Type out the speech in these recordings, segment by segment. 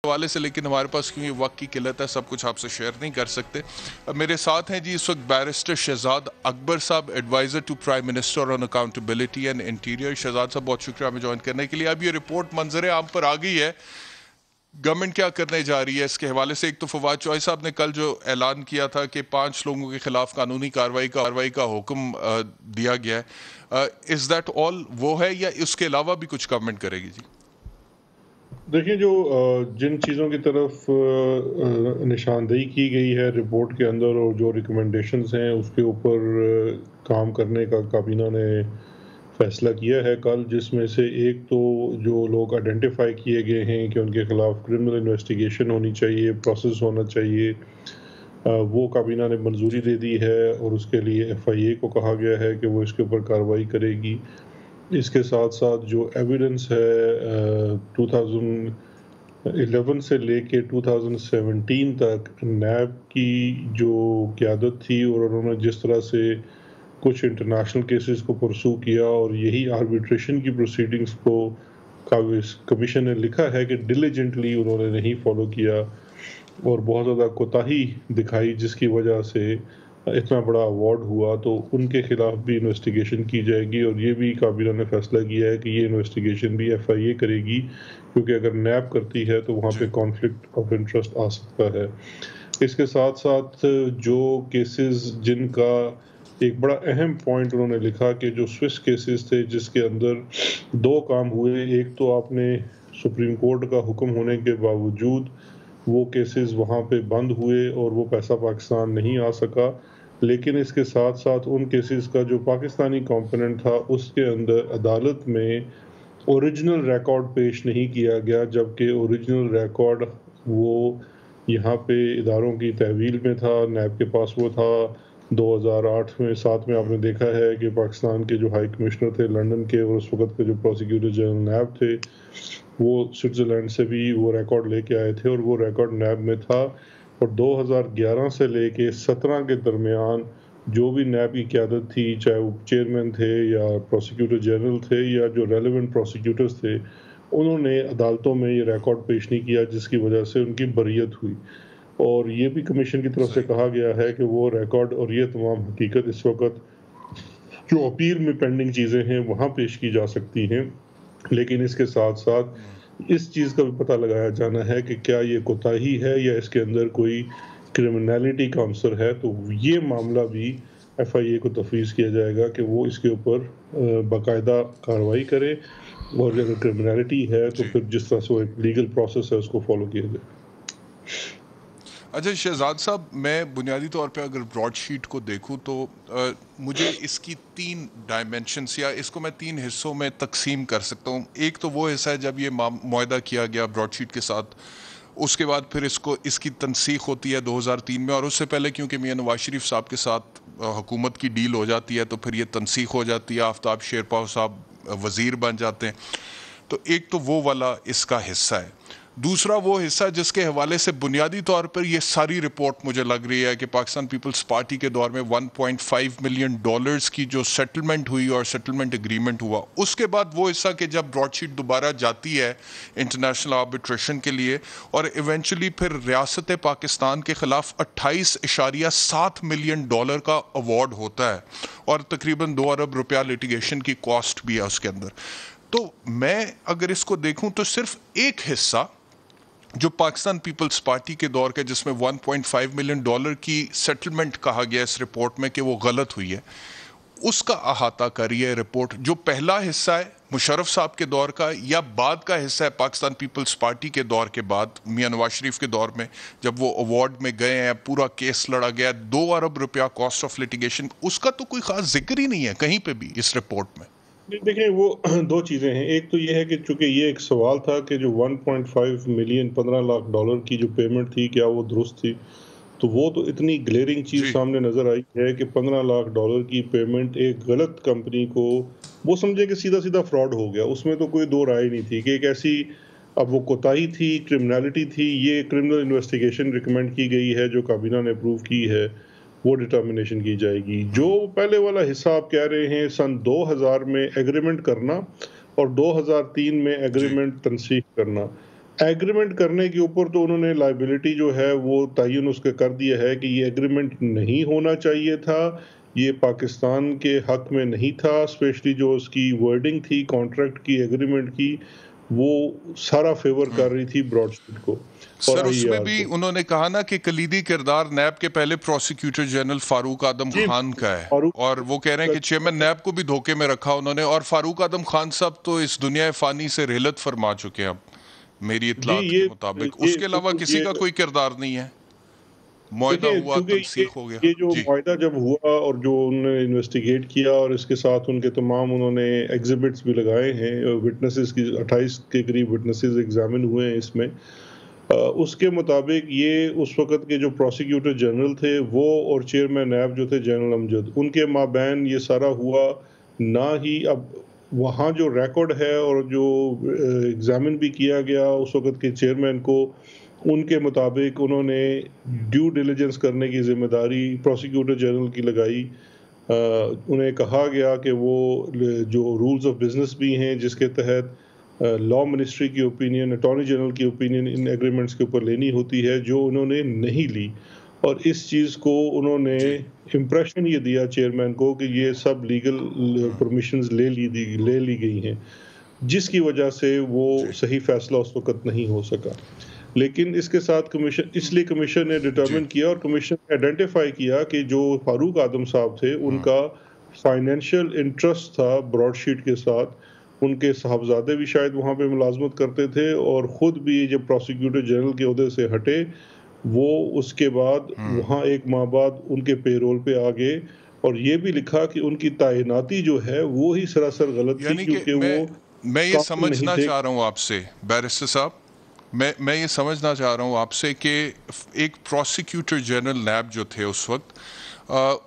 حوالے سے، لیکن ہمارے پاس کیونکہ وقت کی قلت ہے سب کچھ آپ سے شیئر نہیں کر سکتے. میرے ساتھ ہیں جی اس وقت بیرسٹر شہزاد اکبر صاحب، adviser to prime minister on accountability and interior. Shahzad صاحب بہت شکریہ ہمیں جوائن کرنے کے لیے. اب یہ رپورٹ منظر عام پر آ گئی ہے، گورنمنٹ کیا کرنے جا رہی ہے اس کے حوالے سے؟ ایک تو فواد چوہدری صاحب نے کل جو اعلان کیا تھا کہ 5 لوگوں کے خلاف قانونی کارروائی کا حکم دیا گیا ہے، از دیٹ آل وہ ہے یا اس کے علاوہ بھی کچھ گورنمنٹ کرے گی؟ جی دیکھیں، جو جن چیزوں کی طرف نشاندہی کی گئی ہے رپورٹ کے اندر اور جو ریکمنڈیشنز ہیں اس کے اوپر کام کرنے کا کابینہ نے فیصلہ کیا ہے کل، جس میں سے ایک تو جو لوگ آئیڈینٹیفائی کیے گئے ہیں کہ ان کے خلاف کرمنل انویسٹیگیشن ہونی چاہیے، پروسیس ہونا چاہیے، وہ کابینہ نے منظوری دے دی ہے اور اس کے لیے ایف آئی اے کو کہا گیا ہے کہ وہ اس کے اوپر کارروائی کرے گی. اس کے ساتھ ساتھ جو ایویڈنس ہے 2011 سے لے کے 2017 تک نیب کی جو قیادت تھی اور انہوں نے جس طرح سے کچھ انٹرنیشنل کیسز کو پرسو کیا اور یہی آربیٹریشن کی پروسیڈنگز کو کمیشن نے لکھا ہے کہ ڈیلیجنٹلی انہوں نے نہیں فالو کیا اور بہت زیادہ کوتاہی دکھائی، جس کی وجہ سے اتنا بڑا ایوارڈ ہوا، تو ان کے خلاف بھی انویسٹیگیشن کی جائے گی. اور یہ بھی کابینہ نے فیصلہ کیا ہے کہ یہ انویسٹیگیشن بھی ایف آئی اے کرے گی، کیونکہ اگر نیب کرتی ہے تو وہاں پہ کانفلکٹ آف انٹرسٹ آ سکتا ہے. اس کے ساتھ ساتھ جو کیسز جن کا ایک بڑا اہم پوائنٹ انہوں نے لکھا کہ جو سوئس کیسز تھے جس کے اندر 2 کام ہوئے، ایک تو آپ نے سپریم کورٹ کا حکم ہونے کے باوجود وہ کیسز وہاں پہ بند ہوئے اور وہ پیسہ پاکستان نہیں آ سکا، لیکن اس کے ساتھ ساتھ ان کیسز کا جو پاکستانی کمپوننٹ تھا اس کے اندر عدالت میں اوریجنل ریکارڈ پیش نہیں کیا گیا، جبکہ اوریجنل ریکارڈ وہ یہاں پہ اداروں کی تحویل میں تھا. نیب کے پاس وہ تھا 2008 میں آپ نے دیکھا ہے کہ پاکستان کے جو ہائی کمشنر تھے لنڈن کے اور اس وقت کے جو پروسیکیوٹر جنرل نیب تھے وہ سوئٹزرلینڈ سے بھی وہ ریکارڈ لے کے آئے تھے اور وہ ریکارڈ نیب میں تھا. اور 2011 سے لے کے 17 کے درمیان جو بھی نیب کی قیادت تھی، چاہے وہ چیئرمین تھے یا پروسیکیوٹر جنرل تھے یا جو ریلیونٹ پروسیکیوٹرز تھے، انہوں نے عدالتوں میں یہ ریکارڈ پیش نہیں کیا، جس کی وجہ سے ان کی بریت ہوئی. اور یہ بھی کمیشن کی طرف سے کہا گیا ہے کہ وہ ریکارڈ اور یہ تمام حقیقت اس وقت جو اپیل میں پینڈنگ چیزیں ہیں وہاں پیش کی جا سکتی ہیں، لیکن اس کے ساتھ ساتھ اس چیز کا بھی پتہ لگایا جانا ہے کہ کیا یہ کوتاہی ہے یا اس کے اندر کوئی کرمنالٹی کا عنصر ہے. تو یہ معاملہ بھی ایف آئی اے کو تفویض کیا جائے گا کہ وہ اس کے اوپر باقاعدہ کارروائی کرے، اور اگر کرمنالٹی ہے تو پھر جس طرح سے وہ ایک لیگل پروسیس ہے اس کو فالو کیا جائے. اچھا شہزاد صاحب، میں بنیادی طور پہ اگر براڈ شیٹ کو دیکھوں تو مجھے اس کی 3 ڈائمنشنز یا اس کو میں 3 حصوں میں تقسیم کر سکتا ہوں. ایک تو وہ حصہ ہے جب یہ معاہدہ کیا گیا براڈ شیٹ کے ساتھ، اس کے بعد پھر اس کی تنسیخ ہوتی ہے 2003 میں، اور اس سے پہلے کیونکہ میاں نواز شریف صاحب کے ساتھ حکومت کی ڈیل ہو جاتی ہے تو پھر یہ تنسیخ ہو جاتی ہے، آفتاب شیرپا صاحب وزیر بن جاتے ہیں. تو ایک تو وہ والا اس کا حصہ ہے. دوسرا وہ حصہ جس کے حوالے سے بنیادی طور پر یہ ساری رپورٹ مجھے لگ رہی ہے کہ پاکستان پیپلز پارٹی کے دور میں 1.5 ملین ڈالرز کی جو سیٹلمنٹ ہوئی اور سیٹلمنٹ اگریمنٹ ہوا، اس کے بعد وہ حصہ کہ جب براڈ شیٹ دوبارہ جاتی ہے انٹرنیشنل آربیٹریشن کے لیے اور ایونچولی پھر ریاست پاکستان کے خلاف 28.7 ملین ڈالر کا ایوارڈ ہوتا ہے اور تقریباً 2 ارب روپیہ لیٹیگیشن کی کاسٹ بھی ہے اس کے اندر. تو میں اگر اس کو دیکھوں تو صرف ایک حصہ جو پاکستان پیپلز پارٹی کے دور کے جس میں 1.5 ملین ڈالر کی سیٹلمنٹ کہا گیا اس رپورٹ میں کہ وہ غلط ہوئی ہے، اس کا احاطہ کری ہے رپورٹ. جو پہلا حصہ ہے مشرف صاحب کے دور کا یا بعد کا حصہ ہے پاکستان پیپلز پارٹی کے دور کے بعد میاں نواز شریف کے دور میں جب وہ ایوارڈ میں گئے ہیں، پورا کیس لڑا گیا، 2 ارب روپیہ کاسٹ آف لٹیگیشن، اس کا تو کوئی خاص ذکر ہی نہیں ہے کہیں پہ بھی اس رپورٹ میں. دیکھیں، وہ 2 چیزیں ہیں. ایک تو یہ ہے کہ چونکہ یہ ایک سوال تھا کہ جو 1.5 ملین 15 لاکھ ڈالر کی جو پیمنٹ تھی کیا وہ درست تھی، تو وہ تو اتنی گلیئرنگ چیز سامنے نظر آئی ہے کہ 15 لاکھ ڈالر کی پیمنٹ ایک غلط کمپنی کو وہ سمجھے کہ سیدھا فراڈ ہو گیا. اس میں تو کوئی 2 رائے نہیں تھی کہ ایک ایسی اب وہ کوتاہی تھی، کرمنالٹی تھی. یہ کرمنل انویسٹیگیشن ریکمینڈ کی گئی ہے جو کابینہ نے اپروو کی ہے، وہ ڈٹرمنیشن کی جائے گی. جو پہلے والا حصہ آپ کہہ رہے ہیں سن 2000 میں ایگریمنٹ کرنا اور 2003 میں ایگریمنٹ تنسیخ کرنا، ایگریمنٹ کرنے کے اوپر تو انہوں نے لائبلٹی جو ہے وہ تعین اس کا کر دیا ہے کہ یہ ایگریمنٹ نہیں ہونا چاہیے تھا، یہ پاکستان کے حق میں نہیں تھا، اسپیشلی جو اس کی ورڈنگ تھی کانٹریکٹ کی، ایگریمنٹ کی، وہ سارا فیور کر رہی تھی براڈ شیٹ کو اور سر اس آئی میں آر بھی کو۔ انہوں نے کہا نا کہ کلیدی کردار نیب کے پہلے پروسیکیوٹر جنرل فاروق آدم جی خان کا ہے، اور وہ کہہ رہے ہیں کہ فاروق چیئرمین نیب کو بھی دھوکے میں رکھا انہوں نے، اور فاروق آدم خان صاحب تو اس دنیا فانی سے رحلت فرما چکے ہیں اب میری جی اطلاعات کے مطابق، اس کے علاوہ بالکل کسی کا کوئی کردار نہیں ہے، معاہدہ دیکھیں، ہوا، چونکہ تنسیخ ہو گیا۔ یہ جو جی معاہدہ جب ہوا اور جو انہوں نے انویسٹیگیٹ کیا اور اس کے ساتھ ان کے تمام انہوں نے ایگزیبٹس بھی لگائے ہیں، وٹنسز کی 28 کے قریب وٹنسز ایگزامن ہوئے ہیں اس میں، اس کے مطابق یہ اس وقت کے جو پروسیکیوٹر جنرل تھے وہ اور چیئرمین نیب جو تھے جنرل امجد، ان کے مابین یہ سارا ہوا، نہ ہی اب وہاں جو ریکارڈ ہے اور جو ایگزامن بھی کیا گیا اس وقت کے چیئرمین کو، ان کے مطابق انہوں نے ڈیو ڈیلیجنس کرنے کی ذمہ داری پروسیکیوٹر جنرل کی لگائی، انہیں کہا گیا کہ وہ جو رولز آف بزنس بھی ہیں جس کے تحت لا منسٹری کی اوپینین، اٹارنی جنرل کی اوپینین ان ایگریمنٹس کے اوپر لینی ہوتی ہے، جو انہوں نے نہیں لی، اور اس چیز کو انہوں نے جی امپریشن یہ دیا چیئرمین کو کہ یہ سب لیگل پرمیشنز لے لی گئی ہیں، جس کی وجہ سے وہ جی صحیح فیصلہ اس وقت نہیں ہو سکا۔ لیکن اس کے ساتھ کمیشن، اس لیے کمیشن نے جی ڈٹرمن کیا اور کمیشن نے آئیڈینٹیفائی کیا کہ جو فاروق آدم صاحب تھے ان کا فائنینشیل انٹرسٹ تھا براڈ شیٹ کے ساتھ، ان کے صاحبزادے بھی شاید وہاں پہ ملازمت کرتے تھے، اور خود بھی جب پروسیکیوٹر جنرل کے عہدے سے ہٹے وہ اس کے بعد وہاں ایک ماہ بعد ان کے پے رول پہ آ گئے، اور یہ بھی لکھا کہ ان کی تعیناتی جو ہے وہ ہی سراسر غلط تھی یعنی کہ کیونکہ وہ میں یہ قابل نہیں سمجھنا تھے۔ چاہ رہا ہوں آپ سے بیرسٹر صاحب، میں یہ سمجھنا چاہ رہا ہوں آپ سے کہ ایک پروسیکیوٹر جنرل نیب جو تھے اس وقت،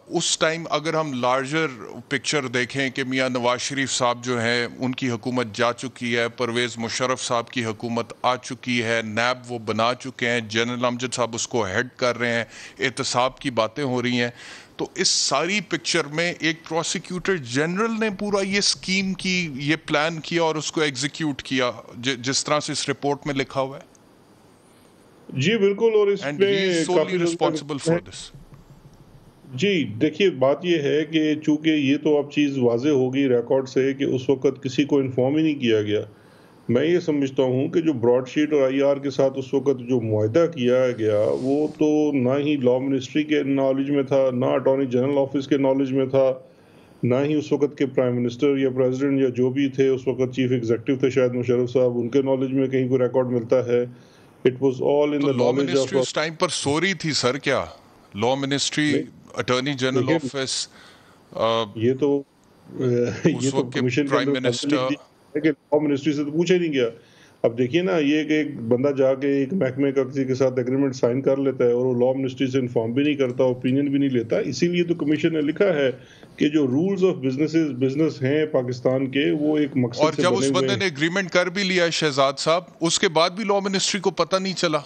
اس ٹائم اگر ہم لارجر پکچر دیکھیں کہ میاں نواز شریف صاحب جو ہیں ان کی حکومت جا چکی ہے، پرویز مشرف صاحب کی حکومت آ چکی ہے، نیب وہ بنا چکے ہیں، جنرل امجد صاحب اس کو ہیڈ کر رہے ہیں، احتساب کی باتیں ہو رہی ہیں، تو اس ساری پکچر میں ایک پروسیکیوٹر جنرل نے پورا یہ سکیم کی، یہ پلان کیا اور اس کو ایگزیکیوٹ کیا جس طرح سے اس رپورٹ میں لکھا ہوا ہے، جی بالکل، اور us and he is main solely کافی ریسپانسبل فار دس۔ جی دیکھیے، بات یہ ہے کہ چونکہ یہ تو اب چیز واضح ہوگی ریکارڈ سے کہ اس وقت کسی کو انفارم ہی نہیں کیا گیا، میں یہ سمجھتا ہوں کہ جو براڈ شیٹ اور آئی آر کے ساتھ اس وقت جو معاہدہ کیا گیا وہ تو نہ ہی لا منسٹری کے نالج میں تھا، نہ اٹارنی جنرل آفس کے نالج میں تھا، نہ ہی اس وقت کے پرائم منسٹر یا پریزیڈنٹ یا جو بھی تھے اس وقت، چیف ایگزیکٹو تھے شاید مشرف صاحب، ان کے نالج میں کہیں کوئی ریکارڈ ملتا ہے۔ It was all in to the law knowledge of, ministry اس ٹائم پر سو رہی تھی سر، کیا لا منسٹری، اٹارنی جنرل دیکھیں آفس، یہ تو یہ اس تو وقت کے کمیشن کے پرائم اندر واضح لکھ منسٹر، دی ہے کہ لا منسٹری سے تو پوچھا ہی نہیں گیا۔ اب دیکھیے نا، یہ کہ ایک بندہ جا کے ایک محکمے کا کسی کے ساتھ ایگریمنٹ سائن کر لیتا ہے اور وہ لا منسٹری سے انفارم بھی نہیں کرتا، اوپینین بھی نہیں لیتا، اسی لیے تو کمیشن نے لکھا ہے کہ جو رولز آف بزنس ہیں پاکستان کے، وہ ایک اور مقصد سے جب بنے اس ہوئے بندے ہیں۔ نے اگریمنٹ کر بھی لیا ہے شہزاد صاحب، اس کے بعد بھی لا منسٹری کو پتہ نہیں چلا،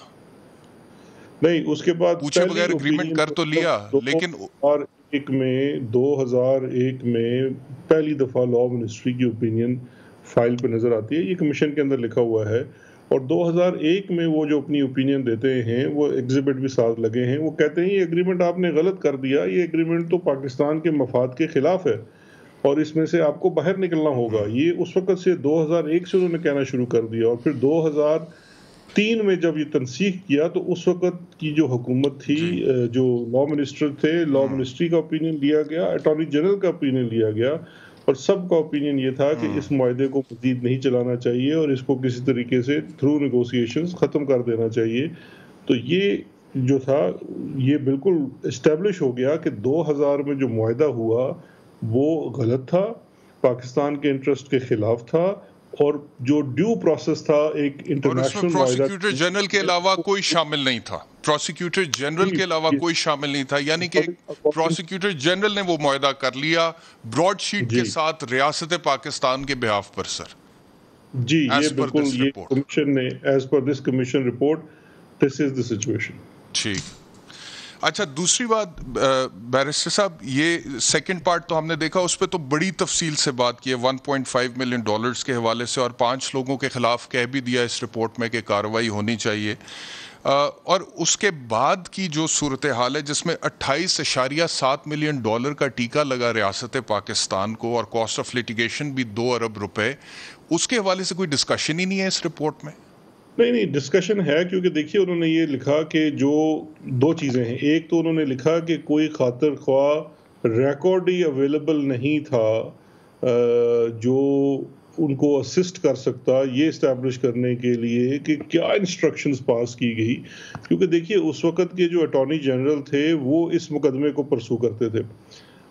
نہیں، اس کے بعد پوچھے پہلی بغیر اگریمنٹ اوپینین کر تو لیا، لیکن 2001 میں پہلی دفعہ لا منسٹری کی اوپینین فائل پہ نظر آتی ہے، یہ کمیشن کے اندر لکھا ہوا ہے، اور 2001 میں وہ جو اپنی اوپینین دیتے ہیں وہ ایگزیبٹ بھی ساتھ لگے ہیں، وہ کہتے ہیں یہ ایگریمنٹ آپ نے غلط کر دیا، یہ ایگریمنٹ تو پاکستان کے مفاد کے خلاف ہے اور اس میں سے آپ کو باہر نکلنا ہوگا۔ یہ اس وقت سے 2001 سے انہوں نے کہنا شروع کر دیا، اور پھر 2003 میں جب یہ تنسیخ کیا تو اس وقت کی جو حکومت تھی، جی جو لا منسٹر تھے، لا منسٹری کا اوپینین لیا گیا، اٹارنی جنرل کا اوپینین لیا گیا، اور سب کا اوپینین یہ تھا کہ اس معاہدے کو مزید نہیں چلانا چاہیے اور اس کو کسی طریقے سے تھرو نیگوسیشنز ختم کر دینا چاہیے۔ تو یہ جو تھا یہ بالکل اسٹیبلش ہو گیا کہ 2000 میں جو معاہدہ ہوا وہ غلط تھا، پاکستان کے انٹرسٹ کے خلاف تھا، اور جو ڈیو پروسیس تھا ایک اور اس میں انٹرنیشنل معاہدہ، پروسیکیوٹر جنرل کے علاوہ کوئی شامل نہیں تھا، پروسیکیوٹر جنرل کے علاوہ کوئی شامل نہیں تھا، یعنی کہ پروسیکیوٹر جنرل نے وہ معاہدہ کر لیا براڈ شیٹ کے جی ساتھ ریاست پاکستان کے بہاف پر، سر، جی، یہ ایز پر بالکل، دس یہ رپورٹ۔ کمیشن نے as per this commission report, this is the situation. ٹھیک، اچھا دوسری بات بیرسٹر صاحب، یہ سیکنڈ پارٹ تو ہم نے دیکھا، اس پہ تو بڑی تفصیل سے بات کی ہے $1.5 ملین کے حوالے سے، اور 5 لوگوں کے خلاف کہہ بھی دیا اس رپورٹ میں کہ کارروائی ہونی چاہیے، اور اس کے بعد کی جو صورتحال ہے جس میں $28.7 ملین کا ٹیکہ لگا ریاست پاکستان کو، اور کاسٹ آف لیٹیگیشن بھی 2 ارب روپے، اس کے حوالے سے کوئی ڈسکشن ہی نہیں ہے اس رپورٹ میں؟ نہیں ڈسکشن ہے، کیونکہ دیکھیے انہوں نے یہ لکھا کہ جو 2 چیزیں ہیں، ایک تو انہوں نے لکھا کہ کوئی خاطر خواہ ریکارڈ ہی اویلیبل نہیں تھا جو ان کو اسسٹ کر سکتا یہ اسٹیبلش کرنے کے لیے کہ کیا انسٹرکشنز پاس کی گئی، کیونکہ دیکھیے اس وقت کے جو اٹارنی جنرل تھے وہ اس مقدمے کو پرسو کرتے تھے۔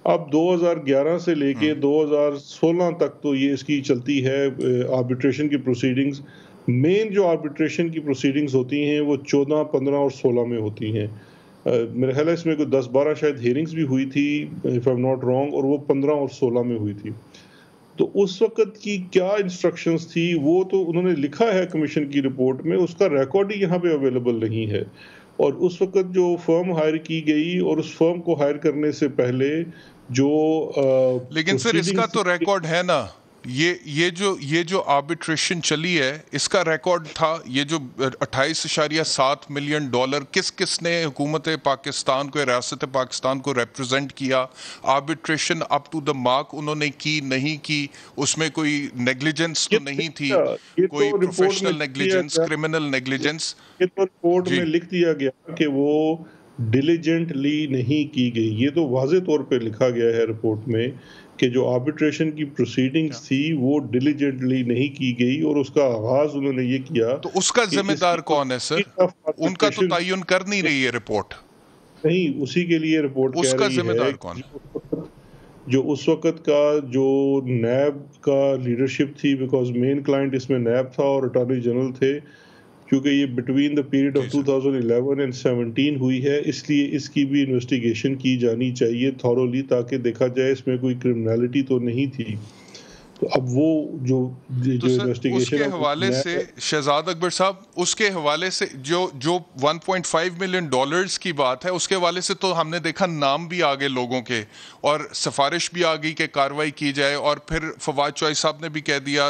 اب 2011 سے لے کے 2016 تک تو یہ اس کی چلتی ہے آربیٹریشن کی پروسیڈنگز۔ مین جو آربیٹریشن کی پروسیڈنگز ہوتی ہیں وہ 14، 15 اور 16 میں ہوتی ہیں۔ میرے خیال ہے اس میں کوئی 10-12 شاید ہیئرنگز بھی ہوئی تھی if I'm not wrong، اور وہ 15 اور 16 میں ہوئی تھی۔ تو اس وقت کی کیا انسٹرکشنز تھی وہ تو انہوں نے لکھا ہے کمیشن کی رپورٹ میں، اس کا ریکارڈ ہی یہاں پہ اویلیبل نہیں ہے۔ اور اس وقت جو فرم ہائر کی گئی اور اس فرم کو ہائر کرنے سے پہلے جو لیکن پھر اس کا تو ریکارڈ ہے نا، یہ جو آربیٹریشن چلی ہے اس کا ریکارڈ تھا، یہ جو $28.7 ملین کس نے حکومت پاکستان کو، ریاست پاکستان کو ریپرزینٹ کیا، arbitration up to the mark انہوں نے کی نہیں کی، اس میں کوئی نیگلیجنس تو نہیں تھی، کوئی پروفیشنل نیگلیجنس، کرمنل نیگلیجنس؟ یہ تو رپورٹ میں لکھ دیا گیا کہ وہ ڈیلیجنٹلی نہیں کی گئی، یہ تو واضح طور پہ لکھا گیا ہے رپورٹ میں کہ جو آربیٹریشن کی پروسیڈنگز تھی وہ ڈیلیجنٹلی نہیں کی گئی، اور اس کا آغاز انہوں نے یہ کیا۔ تو اس کا ذمہ دار کون ہے سر؟ ان کا تو تعین کر نہیں رہی ہے رپورٹ۔ نہیں، اسی کے لیے رپورٹ اس کہہ کا رہی ذمہ ہے دار کون؟ جو اس وقت کا جو نیب کا لیڈرشپ تھی، بیکاز مین کلائنٹ اس میں نیب تھا اور اٹارنی جنرل تھے، کیونکہ یہ between the period of 2011 and 17 ہوئی ہے، اس لیے اس کی بھی انویسٹیگیشن کی جانی چاہیے تھورولی، تاکہ دیکھا جائے اس میں کوئی کرمنالٹی تو نہیں تھی۔ تو اب وہ جو انویسٹیگیشن اس کے حوالے سے شہزاد اکبر صاحب، اس کے حوالے سے جو $1.5 ملین کی بات ہے، اس کے حوالے سے تو ہم نے دیکھا نام بھی آگے لوگوں کے، اور سفارش بھی آ گئی کہ کاروائی کی جائے، اور پھر فواد چوہائی صاحب نے بھی کہہ دیا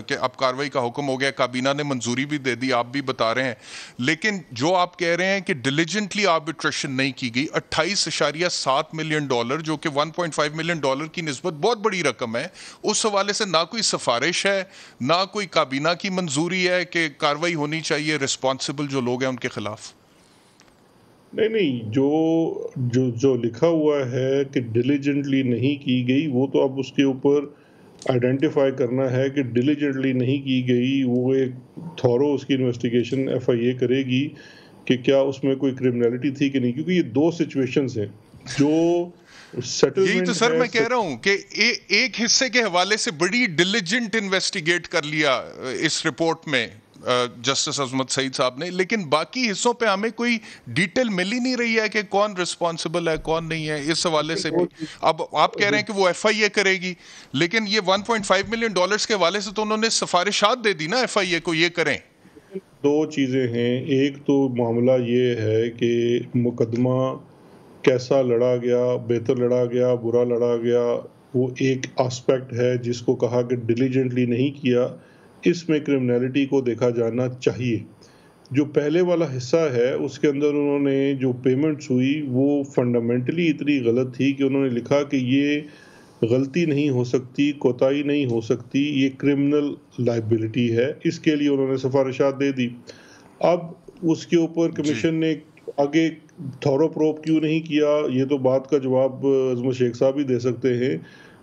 کہ اب کاروائی کا حکم ہو گیا، کابینہ نے منظوری بھی دے دی، آپ بھی بتا رہے ہیں۔ لیکن جو آپ کہہ رہے ہیں کہ ڈیلیجنٹلی آربیٹریشن نہیں کی گئی، $28.7 ملین جو کہ $1.5 ملین کی نسبت بہت بڑی رقم ہے، اس حوالے سے نہ کوئی سفارش ہے، نہ کوئی کابینہ کی منظوری ہے کہ کاروائی ہونی چاہیے ریسپانسبل جو لوگ ہیں ان کے خلاف؟ نہیں، جو لکھا ہوا ہے کہ ڈیلیجنٹلی نہیں کی گئی، وہ تو اب اس کے اوپر آئیڈینٹیفائی کرنا ہے کہ ڈیلیجنٹلی نہیں کی گئی، وہ ایک تھورو اس کی انویسٹیگیشن FIA کرے گی کہ کیا اس میں کوئی کرمنالٹی تھی کہ نہیں، کیونکہ یہ 2 سچویشنز ہیں جو یہی تو سر میں کہہ رہا ہوں کہ ایک حصے کے حوالے سے بڑی ڈیلیجنٹ انویسٹیگیٹ کر لیا اس رپورٹ میں جسٹس عظمت سعید صاحب نے، لیکن باقی حصوں پہ ہمیں کوئی ڈیٹیل مل ہی نہیں رہی ہے کہ کون ریسپانسبل ہے کون نہیں ہے، اس حوالے سے بھی اب آپ کہہ رہے ہیں کہ وہ FIA کرے گی، لیکن یہ $1.5 ملین کے حوالے سے تو انہوں نے سفارشات دے دی نا FIA کو یہ کریں۔ 2 چیزیں ہیں، ایک تو معاملہ یہ ہے کہ مقدمہ کیسا لڑا گیا، بہتر لڑا گیا، برا لڑا گیا، وہ ایک آسپیکٹ ہے جس کو کہا کہ ڈیلیجنٹلی نہیں کیا، اس میں کرمنالٹی کو دیکھا جانا چاہیے۔ جو پہلے والا حصہ ہے اس کے اندر انہوں نے جو پیمنٹس ہوئی وہ فنڈامنٹلی اتنی غلط تھی کہ انہوں نے لکھا کہ یہ غلطی نہیں ہو سکتی، کوتاہی نہیں ہو سکتی، یہ کرمنل لائبلٹی ہے، اس کے لیے انہوں نے سفارشات دے دی۔ اب اس کے اوپر کمیشن نے آگے تھورو پروب کیوں نہیں کیا، یہ تو بات کا جواب عظمت شیخ صاحب ہی دے سکتے ہیں،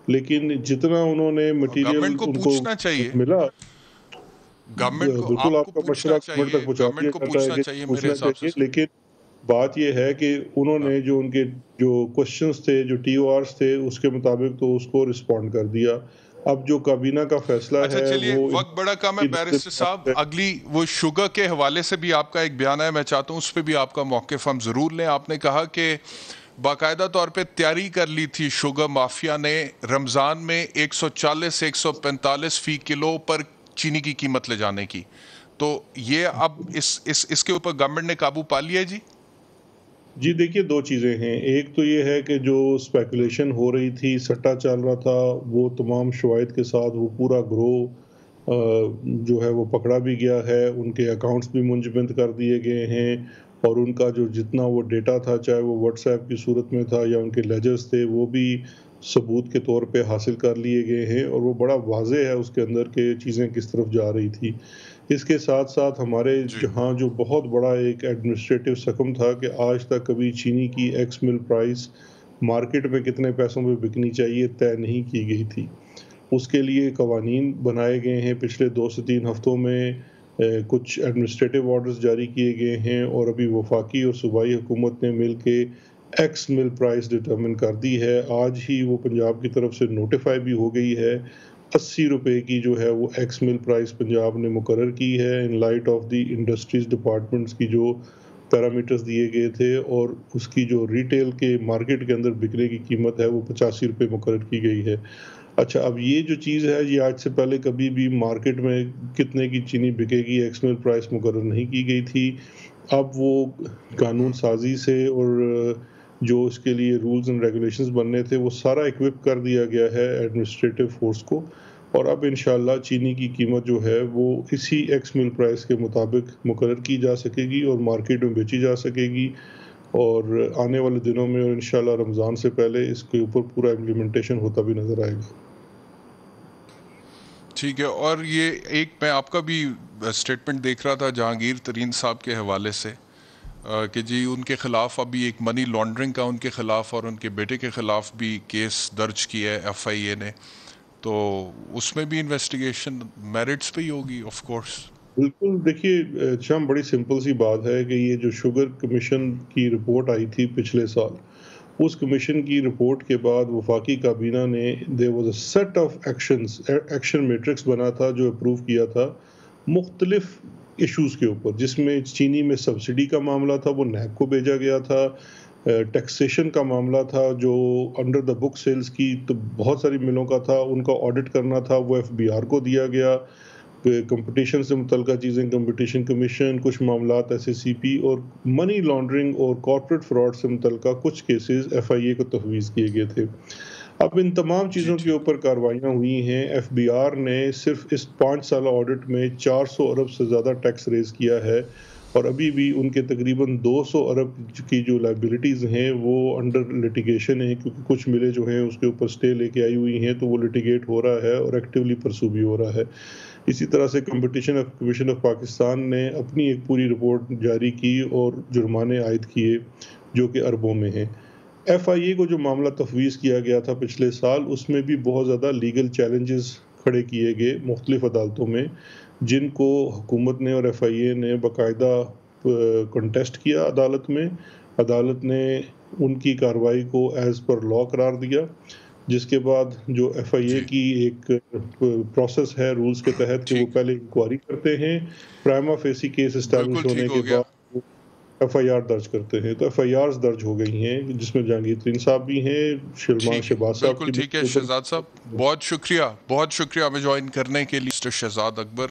لیکن جتنا انہوں نے مٹیریل ان کو ملا، بالکل آپ کا مشورہ گورنمنٹ تک پہنچا دیا چاہیے، لیکن بات یہ ہے کہ انہوں نے جو ان کے جو کوشچنز تھے، جو TORs تھے، اس کے مطابق تو اس کو رسپونڈ کر دیا۔ اب جو کابینہ کا فیصلہ ہے، اچھا چلیے وقت بڑا کم ہے بیرسٹر صاحب، اگلی وہ شوگر کے حوالے سے بھی آپ کا ایک بیان ہے، میں چاہتا ہوں اس پہ بھی آپ کا موقف ہم ضرور لیں۔ آپ نے کہا کہ باقاعدہ طور پہ تیاری کر لی تھی شوگر مافیا نے رمضان میں 140-145 فی کلو پر چینی کی قیمت لے جانے کی، تو یہ اب اس کے اوپر گورنمنٹ نے قابو پا لیا ہے جی؟ جی دیکھیے 2 چیزیں ہیں، ایک تو یہ ہے کہ جو اسپیکولیشن ہو رہی تھی، سٹا چل رہا تھا، وہ تمام شواہد کے ساتھ وہ پورا گروہ جو ہے وہ پکڑا بھی گیا ہے، ان کے اکاؤنٹس بھی منجمد کر دیے گئے ہیں، اور ان کا جو جتنا وہ ڈیٹا تھا، چاہے وہ واٹس ایپ کی صورت میں تھا یا ان کے لیجرز تھے، وہ بھی ثبوت کے طور پہ حاصل کر لیے گئے ہیں، اور وہ بڑا واضح ہے اس کے اندر کہ چیزیں کس طرف جا رہی تھی۔ اس کے ساتھ ساتھ ہمارے جی جہاں جو بہت بڑا ایک ایڈمنسٹریٹو سکم تھا کہ آج تک کبھی چینی کی ایکس مل پرائس مارکیٹ میں کتنے پیسوں میں بکنی چاہیے طے نہیں کی گئی تھی۔ اس کے لیے قوانین بنائے گئے ہیں، پچھلے 2 سے 3 ہفتوں میں کچھ ایڈمنسٹریٹو آرڈرز جاری کیے گئے ہیں، اور ابھی وفاقی اور صوبائی حکومت نے مل کے ایکس مل پرائس ڈٹرمن کر دی ہے۔ آج ہی وہ پنجاب کی طرف سے نوٹیفائی بھی ہو گئی ہے، 80 روپے کی جو ہے وہ ایکس مل پرائس پنجاب نے مقرر کی ہے in light of the industries departments کی جو پیرامیٹرز دیے گئے تھے، اور اس کی جو ریٹیل کے مارکیٹ کے اندر بکنے کی قیمت ہے وہ 85 روپے مقرر کی گئی ہے۔ اچھا، اب یہ جو چیز ہے یہ آج سے پہلے کبھی بھی مارکیٹ میں کتنے کی چینی بکے گی ایکس مل پرائس مقرر نہیں کی گئی تھی۔ اب وہ قانون سازی سے اور جو اس کے لیے رولز اینڈ ریگولیشنز بننے تھے وہ سارا اکوپ کر دیا گیا ہے ایڈمنسٹریٹو فورس کو، اور اب انشاءاللہ چینی کی قیمت جو ہے وہ اسی ایکس مل پرائس کے مطابق مقرر کی جا سکے گی اور مارکیٹ میں بیچی جا سکے گی، اور آنے والے دنوں میں اور انشاءاللہ رمضان سے پہلے اس کے اوپر پورا امپلیمنٹیشن ہوتا بھی نظر آئے گا۔ ٹھیک ہے، اور یہ ایک میں آپ کا بھی اسٹیٹمنٹ دیکھ رہا تھا جہانگیر ترین صاحب کے حوالے سے کہ جی ان کے خلاف ابھی ایک منی لانڈرنگ کا ان کے خلاف اور ان کے بیٹے کے خلاف بھی کیس درج کیا ہے ایف آئی اے نے، تو اس میں بھی انویسٹیگیشن میرٹس پہ ہی ہوگی آف کورس۔ بالکل، دیکھیے شام بڑی سمپل سی بات ہے کہ یہ جو شوگر کمیشن کی رپورٹ آئی تھی پچھلے سال، اس کمیشن کی رپورٹ کے بعد وفاقی کابینہ نے there was a set of action matrix بنا تھا جو اپروو کیا تھا مختلف ایشوز کے اوپر، جس میں چینی میں سبسڈی کا معاملہ تھا وہ نیب کو بھیجا گیا تھا، ٹیکسیشن کا معاملہ تھا جو انڈر دا بک سیلز کی تو بہت ساری ملوں کا تھا، ان کا آڈٹ کرنا تھا وہ ایف بی آر کو دیا گیا، کمپٹیشن سے متعلقہ چیزیں کمپٹیشن کمیشن، کچھ معاملات ایس ایس سی پی، اور منی لانڈرنگ اور کارپوریٹ فراڈ سے متعلقہ کچھ کیسز ایف آئی اے کو تفویض کیے گئے تھے۔ اب ان تمام جی چیزوں کے ٹھیک، اوپر کارروائیاں ہوئی ہیں، ایف بی آر نے صرف اس 5 سالہ آڈٹ میں 400 ارب سے زیادہ ٹیکس ریز کیا ہے، اور ابھی بھی ان کے تقریباً 200 ارب کی جو لائبلٹیز ہیں وہ انڈر لٹیگیشن ہیں، کیونکہ کچھ ملیں جو ہیں اس کے اوپر سٹے لے کے آئی ہوئی ہیں تو وہ لٹیگیٹ ہو رہا ہے اور ایکٹیولی پرسو بھی ہو رہا ہے۔ اسی طرح سے کمپٹیشن کمیشن آف پاکستان نے اپنی ایک پوری رپورٹ جاری کی اور جرمانے عائد کیے جو کہ اربوں میں ہیں۔ ایف آئی اے کو جو معاملہ تفویض کیا گیا تھا پچھلے سال، اس میں بھی بہت زیادہ لیگل چیلنجز کھڑے کیے گئے مختلف عدالتوں میں، جن کو حکومت نے اور ایف آئی اے نے باقاعدہ کنٹیسٹ کیا عدالت میں۔ عدالت نے ان کی کارروائی کو ایز پر لا قرار دیا، جس کے بعد جو ایف آئی اے جی کی ایک پروسیس ہے رولز کے تحت کہ وہ ٹھیک، پہلے انکوائری کرتے ہیں، پرائما فیسی کیس بالکل اسٹیبلش ہونے ٹھیک کے ہو گیا۔ بعد ایف آئی آر درج کرتے ہیں۔ تو ایف آئی آرز درج ہو گئی ہیں جس میں جہانگیر ترین صاحب بھی ہیں، شلمان ٹھیک ہے، شہباز صاحب بالکل کی بھی ٹھیک ہے اوپر۔ شہزاد صاحب، بہت شکریہ ہمیں جوائن کرنے کے لیے مسٹر شہزاد اکبر۔